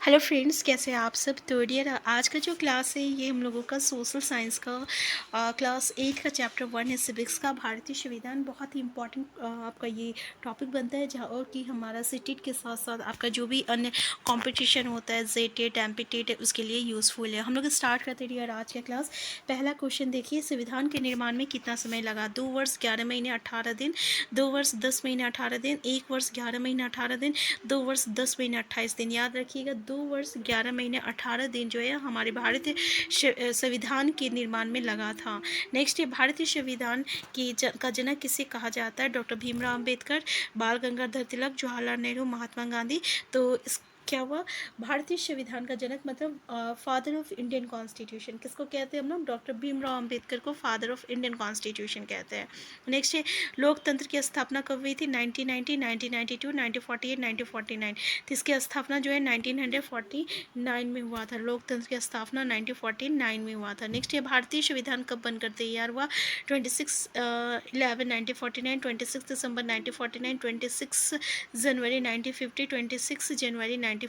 Hello friends, कैसे हैं आप सब। तो डियर, आज का जो क्लास है ये हम लोगों का सोशल साइंस का क्लास 8 का चैप्टर 1 है सिविक्स का भारतीय संविधान। बहुत ही इंपॉर्टेंट आपका ये टॉपिक बनता है, जहाँ और कि हमारा सीटेट के साथ साथ आपका जो भी अन्य कंपटीशन होता है जेटेट एमपीटेट उसके लिए यूज़फुल है। हम लोग स्टार्ट करते हैं डियर आज का क्लास। पहला क्वेश्चन देखिए, संविधान के निर्माण में कितना समय लगा। 2 वर्ष 11 महीने 18 दिन, 2 वर्ष 10 महीने 18 दिन, 1 वर्ष 11 महीने 18 दिन, 2 वर्ष 10 महीने 28 दिन। याद रखिएगा, 2 वर्ष 11 महीने 18 दिन जो है हमारे भारतीय संविधान के निर्माण में लगा था। नेक्स्ट है, भारतीय संविधान का जनक किसे कहा जाता है। डॉक्टर भीमराव अंबेडकर, बाल गंगाधर तिलक, जवाहरलाल नेहरू, महात्मा गांधी। तो इस क्या हुआ, भारतीय संविधान का जनक मतलब फादर ऑफ इंडियन कॉन्स्टिट्यूशन किसको कहते हैं हम लोग। डॉक्टर भीमराव अंबेडकर को फादर ऑफ इंडियन कॉन्स्टिट्यूशन कहते हैं। नेक्स्ट है, लोकतंत्र की स्थापना कब हुई थी। 1990, 1992, 1948, 1949। तो इसकी स्थापना जो है 1949 में हुआ था। लोकतंत्र की स्थापना 1949 में हुआ था। नेक्स्ट है, भारतीय संविधान कब बनकर तैयार हुआ। 26/11/1949, 26 दिसंबर 1949, 26 जनवरी 1950, 26 जनवरी 1949,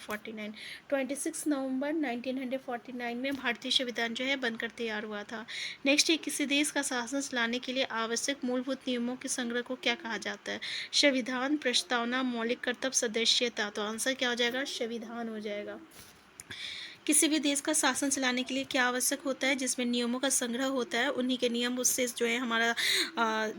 26 नवंबर 1949 में भारतीय संविधान जो है बनकर तैयार हुआ था। नेक्स्ट है, किसी देश का शासन चलाने के लिए आवश्यक मूलभूत नियमों के संग्रह को क्या कहा जाता है। संविधान, प्रस्तावना, मौलिक कर्तव्य, सदस्यता। तो आंसर क्या हो जाएगा, संविधान हो जाएगा। किसी भी देश का शासन चलाने के लिए क्या आवश्यक होता है, जिसमें नियमों का संग्रह होता है, उन्हीं के नियम उससे जो है हमारा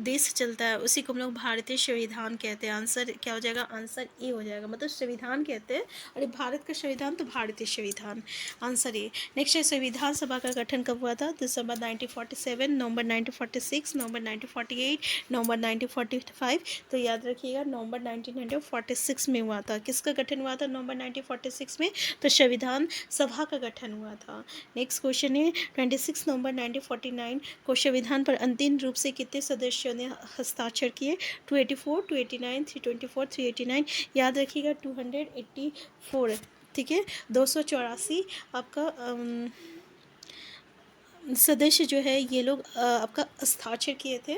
देश चलता है, उसी को हम लोग भारतीय संविधान कहते हैं। आंसर क्या हो जाएगा, आंसर ए हो जाएगा। मतलब संविधान कहते हैं, अरे भारत का संविधान तो भारतीय संविधान, आंसर ए। नेक्स्ट है, संविधान सभा का गठन कब हुआ था। दिसंबर 1947, नवंबर 1946, नवंबर 1948, नवंबर 1945। तो याद रखिएगा, नवंबर 1946 में हुआ था। किसका गठन हुआ था नवंबर 1946 में, तो संविधान सभा का गठन हुआ था। नेक्स्ट क्वेश्चन है, 26 नवंबर 1949 को संविधान पर अंतिम रूप से कितने सदस्यों ने हस्ताक्षर किए। 284, 289, 324, 389। याद रखिएगा 284, ठीक है। 284 आपका सदस्य जो है ये लोग आपका हस्ताक्षर किए थे।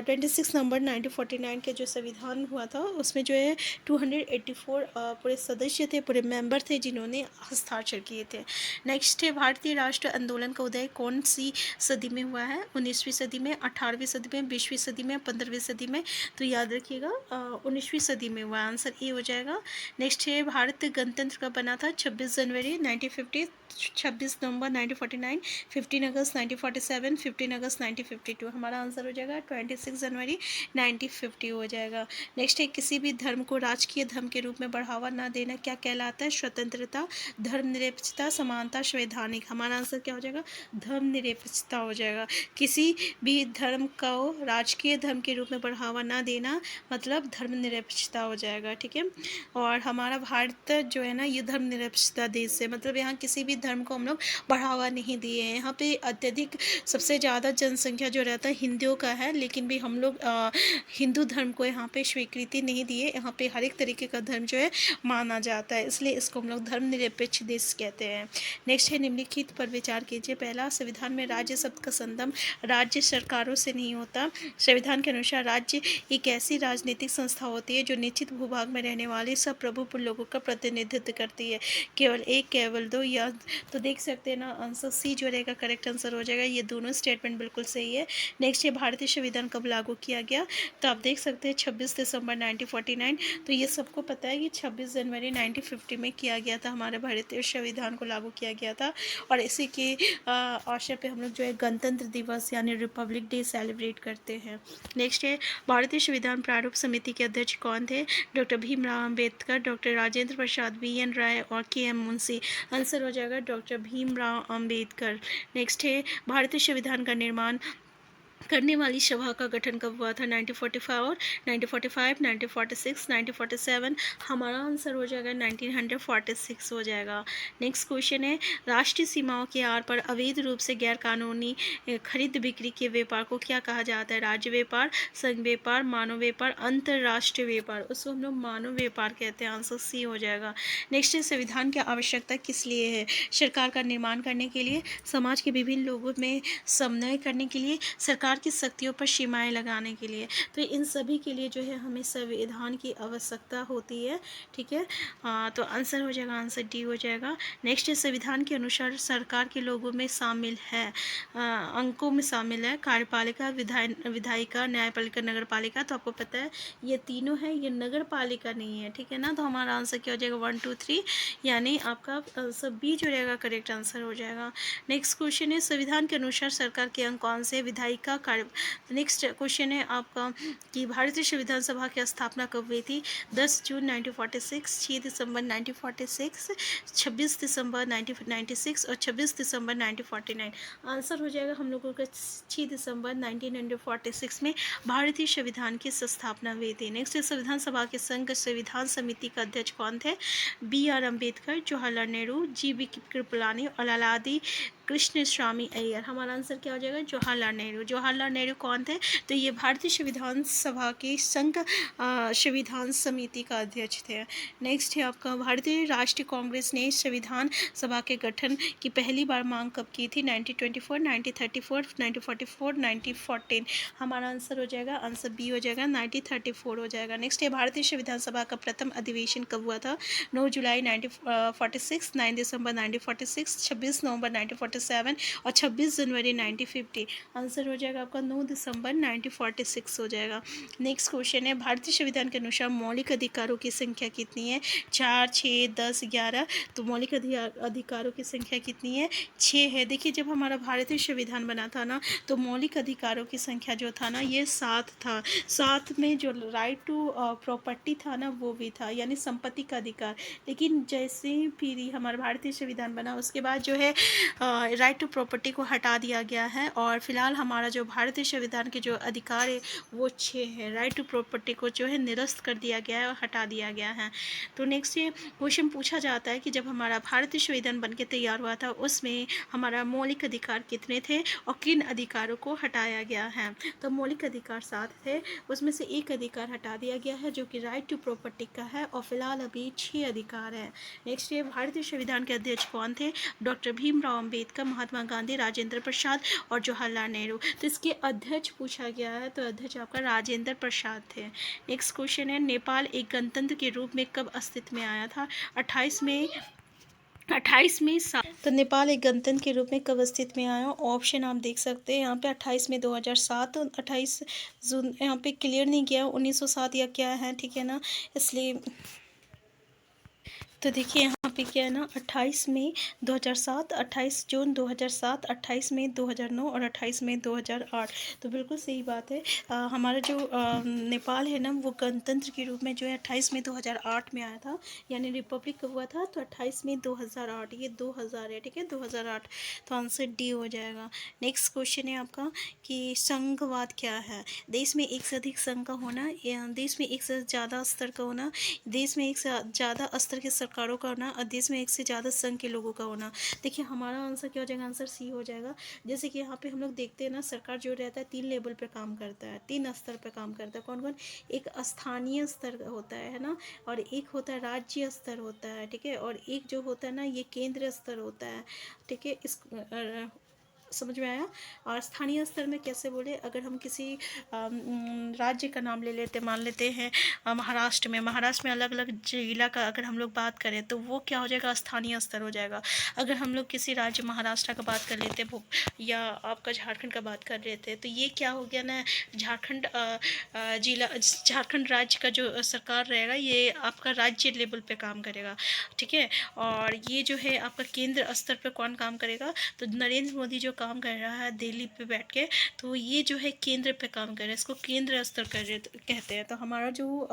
26 नवंबर 1949 के जो संविधान हुआ था उसमें जो है 284 पूरे सदस्य थे, पूरे मेंबर थे जिन्होंने हस्ताक्षर किए थे। नेक्स्ट है, भारतीय राष्ट्र आंदोलन का उदय कौन सी सदी में हुआ है। 19वीं सदी में, 18वीं सदी में, 20वीं सदी में, 15वीं सदी में। तो याद रखिएगा 19वीं सदी में हुआ, आंसर ए हो जाएगा। नेक्स्ट है, भारत गणतंत्र कब बना था। 26 जनवरी 1950, 26 नवंबर 1949, 15 अगस्त 1947, 15 अगस्त 1952। हमारा आंसर हो जाएगा 26 जनवरी 1950 हो जाएगा। नेक्स्ट है, किसी भी धर्म को राजकीय धर्म के रूप में बढ़ावा न देना क्या कहलाता है। स्वतंत्रता, धर्मनिरपेक्षता, समानता, संवैधानिक। हमारा आंसर क्या हो जाएगा, धर्मनिरपेक्षता हो जाएगा। किसी भी धर्म को राजकीय धर्म के रूप में बढ़ावा न देना मतलब धर्मनिरपेक्षता हो जाएगा, ठीक है। और हमारा भारत जो है ना ये धर्मनिरपेक्षता देश है, मतलब यहाँ किसी भी धर्म को हम लोग बढ़ावा नहीं दिए हैं। यहाँ पे अत्यधिक सबसे ज़्यादा जनसंख्या जो रहता है हिंदुओं का है, लेकिन भी हम लोग हिंदू धर्म को यहाँ पे स्वीकृति नहीं दिए। यहाँ पे हर एक तरीके का धर्म जो है माना जाता है, इसलिए इसको हम लोग धर्मनिरपेक्ष देश कहते हैं। नेक्स्ट है, निम्नलिखित पर विचार कीजिए। पहला, संविधान में राज्य शब्द का संबंध राज्य सरकारों से नहीं होता। संविधान के अनुसार राज्य एक ऐसी राजनीतिक संस्था होती है जो निश्चित भूभाग में रहने वाले सब प्रभुत्व लोगों का प्रतिनिधित्व करती है। केवल एक, केवल दो, या तो देख सकते हैं ना, आंसर सी जो रहेगा करेक्ट आंसर हो जाएगा। ये दोनों स्टेटमेंट बिल्कुल सही है। नेक्स्ट है, भारतीय संविधान कब लागू किया गया। तो आप देख सकते हैं 26 दिसंबर 1949। तो ये सबको पता है कि 26 जनवरी 1950 में किया गया था, हमारे भारतीय संविधान को लागू किया गया था। और इसी के अवसर पे हम लोग जो है गणतंत्र दिवस यानी रिपब्लिक डे सेलिब्रेट करते हैं। नेक्स्ट है, भारतीय संविधान प्रारूप समिति के अध्यक्ष कौन थे। Doctor Bhimrao Ambedkar, doctor Rajendra Prasad, VN. राय और के.एम. मुंशी। आंसर हो जाएगा डॉक्टर भीमराव अंबेडकर। नेक्स्ट है, भारतीय संविधान का निर्माण करने वाली सभा का गठन कब हुआ था। 1944, 1945, 1946, 1947। हमारा आंसर हो जाएगा 1946 हो जाएगा। नेक्स्ट क्वेश्चन है, राष्ट्रीय सीमाओं के आर पर अवैध रूप से गैर कानूनी खरीद बिक्री के व्यापार को क्या कहा जाता है। राज्य व्यापार, संघ व्यापार, मानव व्यापार, अंतर्राष्ट्रीय व्यापार। उसको हम लोग मानव व्यापार कहते हैं, आंसर सी हो जाएगा। नेक्स्ट है, संविधान की आवश्यकता किस लिए है। सरकार का निर्माण करने के लिए, समाज के विभिन्न लोगों में समन्वय करने के लिए, सरकार सरकार की शक्तियों पर सीमाएं लगाने के लिए। तो इन सभी के लिए जो है हमें संविधान की आवश्यकता होती है, ठीक है। तो आंसर हो जाएगा, आंसर डी हो जाएगा। नेक्स्ट है, संविधान के अनुसार सरकार के लोगों में शामिल है, अंकों में शामिल है कार्यपालिका, विधायिका, न्यायपालिका, नगर पालिका। तो आपको पता है ये तीनों है, ये नगर पालिका नहीं है, ठीक है ना। तो हमारा आंसर क्या हो जाएगा, 1 2 3, यानी आपका आंसर बी जो रहेगा करेक्ट आंसर हो जाएगा। नेक्स्ट क्वेश्चन है, संविधान के अनुसार सरकार के अंग कौन से, विधायिका, कार्य। नेक्स्ट क्वेश्चन है आपका कि भारतीय संविधान सभा की स्थापना कब हुई थी, 10 जून 1946, 6 दिसंबर 1946, 26 दिसंबर 1996 और 26 दिसंबर 1949। आंसर हो जाएगा हम लोगों का 6 दिसंबर 1946 में भारतीय संविधान की स्थापना हुई थी। नेक्स्ट, संविधान सभा के संघ संविधान समिति का अध्यक्ष कौन थे, B R Ambedkar, Jawaharlal Nehru, J B Kripalani और लालादी कृष्ण स्वामी अय्यर। हमारा आंसर क्या हो जाएगा, जवाहरलाल नेहरू। जवाहरलाल नेहरू कौन थे, तो ये भारतीय संविधान सभा के संघ संविधान समिति का अध्यक्ष थे। नेक्स्ट है आपका, भारतीय राष्ट्रीय कांग्रेस ने संविधान सभा के गठन की पहली बार मांग कब की थी, 1924, 1934, 1944, 1914। हमारा आंसर हो जाएगा, आंसर बी हो जाएगा, 1934 हो जाएगा। नेक्स्ट है, भारतीय संविधान सभा का प्रथम अधिवेशन कब हुआ था, 9 जुलाई 1946, 9 दिसंबर 1946, 26 नवंबर 1947 और 26 जनवरी 1950। आंसर हो जाएगा आपका 9 दिसंबर 1946 हो जाएगा। नेक्स्ट क्वेश्चन है, भारतीय संविधान के अनुसार मौलिक अधिकारों की संख्या कितनी है, 4, 6, 10, 11। तो मौलिक अधिकारों की संख्या कितनी है, 6 है। देखिए, जब हमारा भारतीय संविधान बना था ना, तो मौलिक अधिकारों की संख्या जो था ना, ये 7 था। 7 में जो राइट टू प्रॉपर्टी था ना, वो भी था, यानी संपत्ति का अधिकार। लेकिन जैसे ही फिर हमारा भारतीय संविधान बना, उसके बाद जो है राइट टू प्रॉपर्टी को हटा दिया गया है, और फिलहाल हमारा जो भारतीय संविधान के जो अधिकार है वो 6 है। राइट टू प्रॉपर्टी को जो है निरस्त कर दिया गया है और हटा दिया गया है। तो नेक्स्ट ये क्वेश्चन पूछा जाता है कि जब हमारा भारतीय संविधान बनके तैयार हुआ था, उसमें हमारा मौलिक अधिकार कितने थे और किन अधिकारों को हटाया गया है। तो मौलिक अधिकार 7 थे, उसमें से एक अधिकार हटा दिया गया है जो कि राइट टू प्रॉपर्टी का है, और फिलहाल अभी 6 अधिकार है। नेक्स्ट ये भारतीय संविधान के अध्यक्ष कौन थे, डॉक्टर भीमराव अंबेडकर, महात्मा गांधी, राजेंद्र प्रसाद और जवाहरलाल नेहरू। तो इसके अध्यक्ष पूछा गया है, तो अध्यक्ष आपका राजेंद्र प्रसाद थे। नेक्स्ट क्वेश्चन है, नेपाल एक गणतंत्र के रूप में कब अस्तित्व में आया था, 28 में तो नेपाल एक गणतंत्र के रूप में कब अस्तित्व में आया, ऑप्शन आप देख सकते हैं यहाँ पे 28 में 2007, 28 जून, यहाँ पे क्लियर नहीं किया 1907 या क्या है, ठीक है ना, इसलिए। तो देखिए यहाँ पे क्या है ना, 28 मई 2007, 28 जून 2007, 28 मई 2009 और 28 मई 2008। तो बिल्कुल सही बात है। हमारा जो नेपाल है ना, वो गणतंत्र के रूप में जो है 28 मई 2008 में आया था, यानी रिपब्लिक कब हुआ था, तो 28 मई 2008। ये 2000 है, ठीक है, 2008। तो आंसर डी हो जाएगा। नेक्स्ट क्वेश्चन है आपका कि संघवाद क्या है, देश में एक से अधिक संघ का होना, देश में एक से ज़्यादा स्तर का होना, देश में एक से ज़्यादा स्तर के सरकारों का होना, और देश में एक से ज़्यादा संघ के लोगों का होना। देखिए हमारा आंसर क्या हो जाएगा, आंसर सी हो जाएगा। जैसे कि यहाँ पे हम लोग देखते हैं ना, सरकार जो रहता है 3 लेवल पे काम करता है, 3 स्तर पे काम करता है। कौन कौन, एक स्थानीय स्तर होता है ना, और एक होता है राज्य स्तर होता है, ठीक है, और एक जो होता है ना, ये केंद्रीय स्तर होता है, ठीक है। इस समझ में आया। और स्थानीय स्तर में कैसे बोले, अगर हम किसी राज्य का नाम ले लेते, मान लेते हैं महाराष्ट्र में अलग अलग जिला का अगर हम लोग बात करें, तो वो क्या हो जाएगा, स्थानीय स्तर हो जाएगा। अगर हम लोग किसी राज्य महाराष्ट्र का बात कर लेते या आपका झारखंड का बात कर लेते हैं, तो ये क्या हो गया ना, झारखंड जिला, झारखंड राज्य का जो सरकार रहेगा, ये आपका राज्य लेवल पे काम करेगा, ठीक है। और ये जो है आपका केंद्र स्तर पे कौन काम करेगा, तो नरेंद्र मोदी जो काम कर रहा है दिल्ली पे बैठ के, तो ये जो है केंद्र पे काम कर रहा है, इसको केंद्र स्तर कहते हैं। तो हमारा जो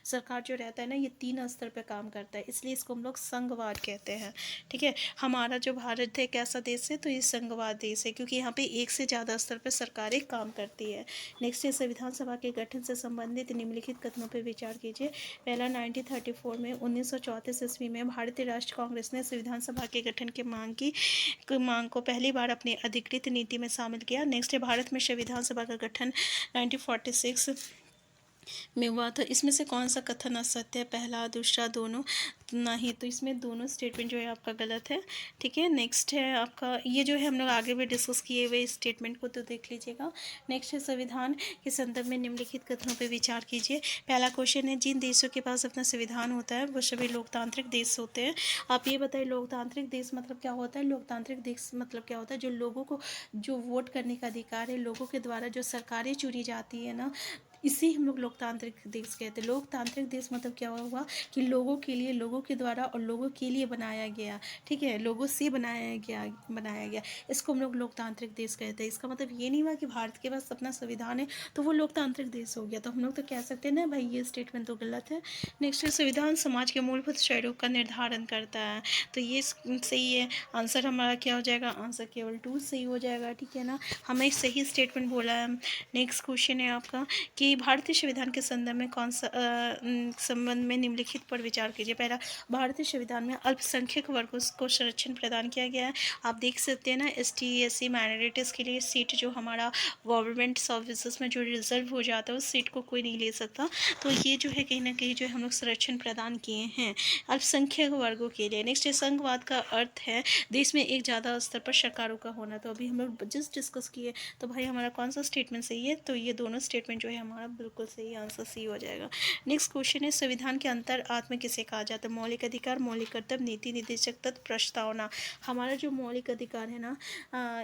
सरकार जो रहता है ना, ये 3 स्तर पे काम करता है, इसलिए इसको हम लोग संघवाद कहते हैं, ठीक है। हमारा जो भारत है कैसा देश है, तो ये संघवाद देश है, क्योंकि यहाँ पे एक से ज़्यादा स्तर पर सरकारें काम करती है। नेक्स्ट है, संविधान सभा के गठन से संबंधित निम्नलिखित कथनों पर विचार कीजिए। पहला, 1934 में 1934 ईस्वी में भारतीय राष्ट्रीय कांग्रेस ने संविधान सभा के गठन की मांग को पहली बार अपनी अधिकृत नीति में शामिल किया। नेक्स्ट है, भारत में संविधान सभा का गठन 1946 में हुआ। तो इसमें से कौन सा कथन असत्य है, पहला दूसरा दोनों नहीं, तो इसमें दोनों स्टेटमेंट जो है आपका गलत है। ठीक है, नेक्स्ट है आपका, ये जो है हम लोग आगे भी डिस्कस किए हुए स्टेटमेंट को तो देख लीजिएगा। नेक्स्ट है संविधान के संदर्भ में निम्नलिखित कथनों पर विचार कीजिए। पहला क्वेश्चन है, जिन देशों के पास अपना संविधान होता है वो सभी लोकतांत्रिक देश होते हैं। आप ये बताइए लोकतांत्रिक देश मतलब क्या होता है? लोकतांत्रिक देश मतलब क्या होता है? जो लोगों को जो वोट करने का अधिकार है, लोगों के द्वारा जो सरकारें चुनी जाती है ना, इसी हम लोग लोकतांत्रिक देश कहते हैं। लोकतांत्रिक देश मतलब क्या हुआ कि लोगों के लिए, लोगों के द्वारा और लोगों के लिए बनाया गया। ठीक है, लोगों से बनाया गया इसको हम लोग लोकतांत्रिक देश कहते हैं। इसका मतलब ये नहीं हुआ कि भारत के पास अपना संविधान है तो वो लोकतांत्रिक देश हो गया। तो हम लोग तो कह सकते हैं ना भाई ये स्टेटमेंट तो गलत है। नेक्स्ट है, संविधान समाज के मूलभूत स्वरूप का निर्धारण करता है। तो ये सही है। आंसर हमारा क्या हो जाएगा? आंसर केवल 2 सही हो जाएगा। ठीक है ना, हमें सही स्टेटमेंट बोला है। नेक्स्ट क्वेश्चन है आपका कि भारतीय संविधान के संदर्भ में कौन सा संबंध में निम्नलिखित पर विचार कीजिए। पहला, भारतीय संविधान में अल्पसंख्यक वर्गों को संरक्षण प्रदान किया गया है। आप देख सकते हैं ना, ST SC माइनॉरिटीज़ के लिए सीट जो हमारा गवर्नमेंट सर्विसेज में जो रिजर्व हो जाता है उस सीट को कोई नहीं ले सकता। तो ये जो है कहीं ना कहीं जो है हम लोग संरक्षण प्रदान किए हैं अल्पसंख्यक वर्गों के लिए। नेक्स्ट है, संघवाद का अर्थ है देश में एक ज़्यादा स्तर पर सरकारों का होना। तो अभी हम लोग जस्ट डिस्कस किए, तो भाई हमारा कौन सा स्टेटमेंट सही है? तो ये दोनों स्टेटमेंट जो है हमारा बिल्कुल सही, आंसर सी हो जाएगा। नेक्स्ट क्वेश्चन है, संविधान के अंतर आत्मा किसे कहा जाता है? मौलिक अधिकार, मौलिक कर्तव्य, नीति निर्देशक तत्व, प्रस्तावना। हमारा जो मौलिक अधिकार है ना,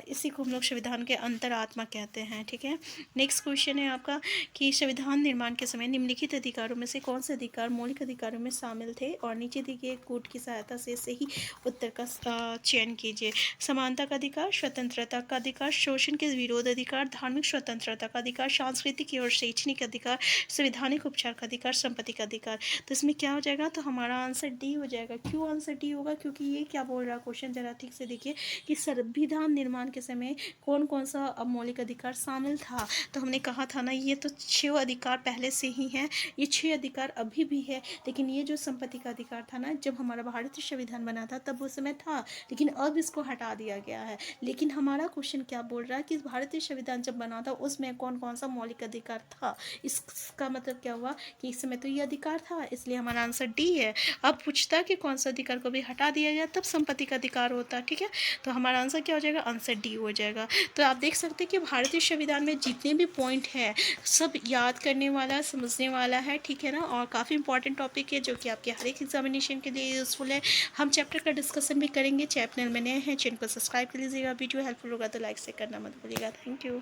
इसी को हम लोग संविधान के अंतर आत्मा कहते हैं। ठीक है, नेक्स्ट क्वेश्चन है आपका कि संविधान निर्माण के समय निम्नलिखित अधिकारों में से कौन से अधिकार मौलिक अधिकारों में शामिल थे? और नीचे दिए गए कोड की सहायता से सही उत्तर का चयन कीजिए। समानता का अधिकार, स्वतंत्रता का अधिकार, शोषण के विरोध अधिकार, धार्मिक स्वतंत्रता का अधिकार, सांस्कृतिक और शैक्षणिक अधिकार, संवैधानिक उपचार का अधिकार, संपत्ति का अधिकार। तो इसमें क्या हो जाएगा? तो हमारा आंसर डी हो जाएगा। क्यों आंसर डी होगा? क्योंकि ये क्या बोल रहा है क्वेश्चन, जरा ठीक से देखिए कि संविधान निर्माण के समय कौन कौन सा मौलिक अधिकार शामिल था। तो हमने कहा था ना, ये तो 6 अधिकार पहले से ही हैं, ये 6 अधिकार अभी भी है। लेकिन ये जो संपत्ति का अधिकार था ना, जब हमारा भारतीय संविधान बना था तब उस समय था, लेकिन अब इसको हटा दिया गया है। लेकिन हमारा क्वेश्चन क्या बोल रहा है कि भारतीय संविधान जब बना था उसमें कौन कौन सा मौलिक अधिकार था। इसका मतलब क्या हुआ कि इस समय तो ये अधिकार था, इसलिए हमारा आंसर डी है। अब पूछता कि कौन सा अधिकार को भी हटा दिया गया तब संपत्ति का अधिकार होता। ठीक है, तो हमारा आंसर क्या हो जाएगा? आंसर डी हो जाएगा। तो आप देख सकते हैं कि भारतीय संविधान में जितने भी पॉइंट है सब याद करने वाला, समझने वाला है। ठीक है ना, और काफ़ी इंपॉर्टेंट टॉपिक है जो कि आपके हर एक एग्जामिनेशन के लिए यूजफुल है। हम चैप्टर का डिस्कशन भी करेंगे। चैनल में नए हैं, चैनल को सब्सक्राइब कर लीजिएगा। वीडियो हेल्पफुल होगा तो लाइक से करना मत भूलिएगा। Thank you.